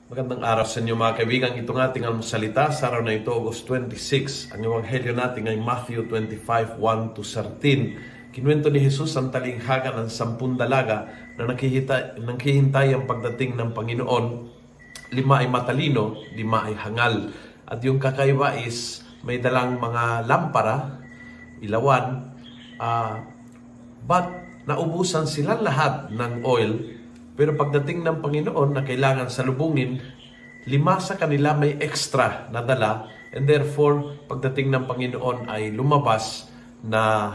Magandang araw sa inyo mga kaibigan. Itong ating almusalita sa araw na ito, August 26. Ang ebanghelyo natin ay Matthew 25, 1 to 13. Kinuwento ni Jesus ang talinghaga ng 10 dalaga na naghihintay ang pagdating ng Panginoon. 5 ay matalino, 5 ay hangal. At yung kakaiba is may dalang mga lampara, ilawan, but naubusan silang lahat ng oil. Pero pagdating ng Panginoon na kailangan salubungin, 5 sa kanila may extra na dala, and therefore, pagdating ng Panginoon ay lumabas na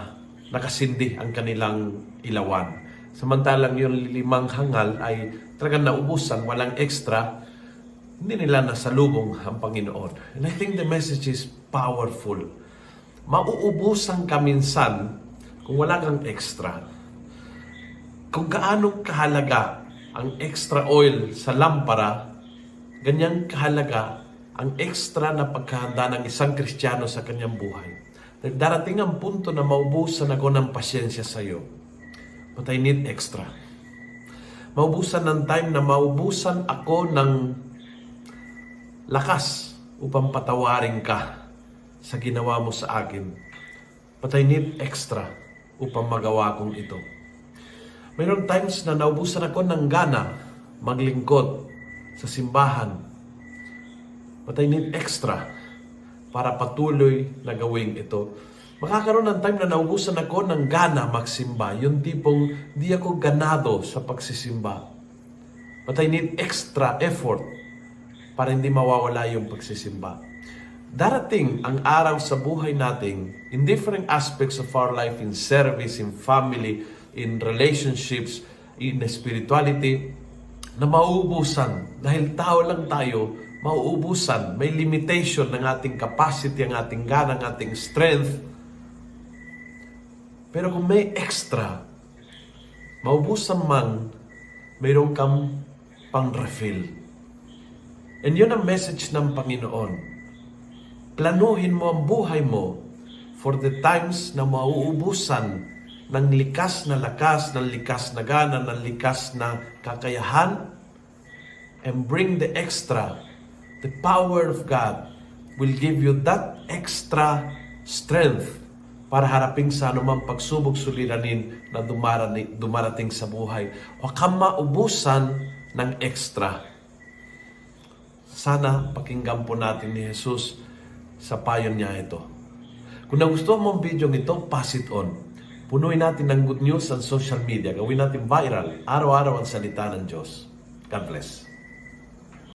nakasindi ang kanilang ilawan. Samantalang yung 5 hangal ay talagang naubusan, walang extra, hindi nila nasalubong ang Panginoon. And I think the message is powerful. Mauubusan ka minsan kung wala kang extra. Kung gaano kahalaga ang extra oil sa lampara, ganyan kahalaga ang extra na pagkahanda ng isang Kristiyano sa kanyang buhay. Darating ang punto na maubusan ako ng pasyensya sa iyo. But I need extra. Maubusan ng time na maubusan ako ng lakas upang patawarin ka sa ginawa mo sa akin. But I need extra upang magawa kong ito. Mayroon times na naubusan ako ng gana maglingkod sa simbahan. But I need extra para patuloy na gawin ito. Makakaroon ng time na naubusan ako ng gana magsimba. Yung tipong di ako ganado sa pagsisimba. But I need extra effort para hindi mawawala yung pagsisimba. Darating ang araw sa buhay natin in different aspects of our life, in service, in family, in relationships, in spirituality, na mauubusan. Dahil tao lang tayo, mauubusan. May limitation ng ating capacity, ang ating gana, ang ating strength. Pero kung may extra, maubusan man, mayroon kang pang-refill. And yun ang message ng Panginoon. Planuhin mo ang buhay mo for the times na mauubusan ng likas na lakas, ng likas na gana, ng likas na kakayahan, and bring the extra. The power of God will give you that extra strength para harapin sa anumang pagsubok suliranin na dumarating sa buhay. Huwag kang maubusan ng extra. Sana pakinggan po natin ni Jesus sa payo niya ito. Kung nagustuhan mo ang video ito, pass it on. Punuin natin ng good news sa social media. Gawin natin viral. Araw-araw ang salita ng Diyos. God bless.